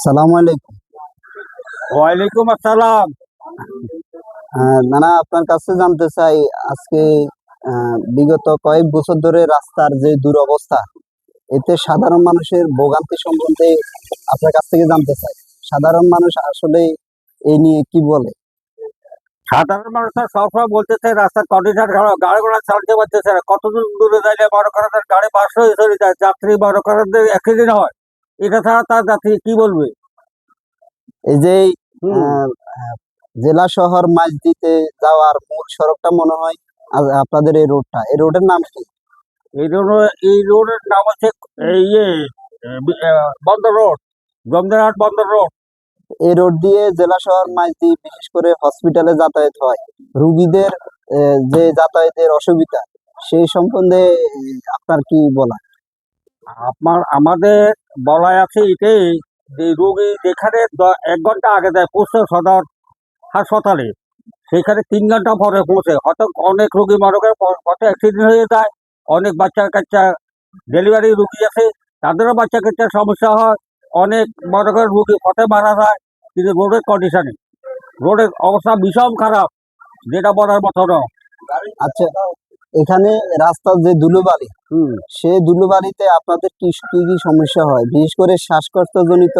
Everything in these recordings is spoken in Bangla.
সালাম আলাইকুম। ওয়ালাইকুম আসসালাম। নানা, আপনার কাছে জানতে চাই আজকে বিগত কয়েক বছর ধরে রাস্তার যে দুরবস্থা, এতে সাধারণ মানুষের ভোগান্তি সম্বন্ধে আপনার কাছ থেকে জানতে চাই। সাধারণ মানুষ আসলে এই নিয়ে কি বলে? সাধারণ মানুষ তো সবসময় বলতেছে রাস্তার কন্ডিশন খারাপ, গাড়ি ঘোড়া চালাতে পারতেছে না। কতদূর দূরে যাইলে বড় করাদের গাড়ি পাশ হয়ে চলে যায়, যাত্রী বড় করাদের অ্যাক্সিডেন্ট হয়। এটা ছাড়া তার যাত্রী কি বলবে? এই যে হুম। আহ, আহ, জেলা শহর মাঝদিতে যাওয়ার মূল সড়কটা মনে হয় আপনাদের এই রোডের নাম কি? এই জন্য এই রোডের নাম হচ্ছে এই বন্দর রোড, জমদারহাট বন্দর রোড। এই রোড দিয়ে জেলা শহর মাঝদি বিশেষ করে হসপিটালে যাতায়াত হয়। রুগীদের যে যাতায়াতের অসুবিধা, সেই সম্বন্ধে আপনার কি বলা? আমাদের বলাই আছে এটাই যে রোগী যেখানে 1 ঘন্টা আগে যায় পৌঁছে সদর হাসপাতালে, সেখানে 3 ঘন্টা পরে পৌঁছে। হয়তো অনেক রোগী মনে করে পথে অ্যাক্সিডেন্ট হয়ে যায়। অনেক বাচ্চা কাচ্চা ডেলিভারি রুগী আছে, তাদেরও বাচ্চা কাচ্চার সমস্যা হয়। অনেক মনে করেন রুগী পথে মারা যায়। কিন্তু রোডের কন্ডিশনে, রোডের অবস্থা ভীষণ খারাপ, যেটা বলার মতো না। আচ্ছা, এখানে রাস্তার যে ধুলোবালি, হুম। সে ধুলোবালিতে আপনাদের কি কি কি সমস্যা হয়? বিশেষ করে শ্বাসকষ্টজনিত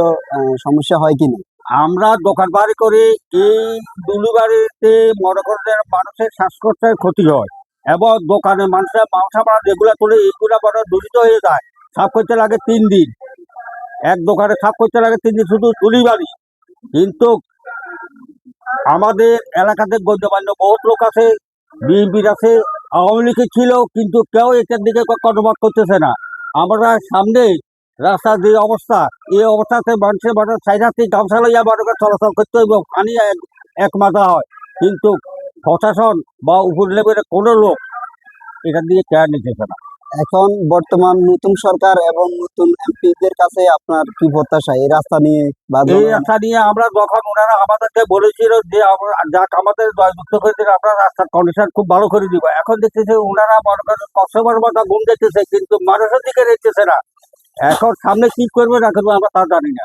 সমস্যা হয় কিনা? আমরা দোকান বাড়ি করি, এই ডুলিবাড়িতে মনে করেন যে মানুষের শ্বাসকষ্টের ক্ষতি হয়, এবং দোকানে মানুষের মাংসা মারা যেগুলা তোলে এইগুলা বড় দূষিত হয়ে যায়। সাফ করতে লাগে 3 দিন, এক দোকানে সাফ করতে লাগে 3 দিন, শুধু ধুলিবাড়ি। কিন্তু আমাদের এলাকাতে গণ্যমান্য বহুত লোক আছে, বিএনপির আছে, আওয়ামী লীগের ছিল, কিন্তু কেউ এটার দিকে কর্ণপাত করতেছে না। আমরা সামনে রাস্তার যে অবস্থা, এই অবস্থাতে মানুষের সাইডাতে গামছা লইয়া মানুষকে চলাচল করতে হইব, পানি এক মাথা হয়। কিন্তু প্রশাসন বা উপর লেভেলের কোনো লোক এটার দিকে কেয়ার নিতেছে না। এখন বর্তমান নতুন সরকার এবং নতুন এমপিদের কাছে আপনার কি প্রত্যাশা এই রাস্তা নিয়ে বা এই রাস্তা নিয়ে আমরা যখন ওনারা আমাদেরকে বলেছিল যে যাক আমাদের জয়যুক্ত করে দিন, আমরা রাস্তার কন্ডিশন খুব ভালো করে দিব, এখন দেখতেছে ওনারা মনে করেন কষ্টকর মতো ঘুম দেখতেছে, কিন্তু মানুষের দিকে দেখতেছে না। এখন সামনে কি করবে না করবে আমরা তা জানি না।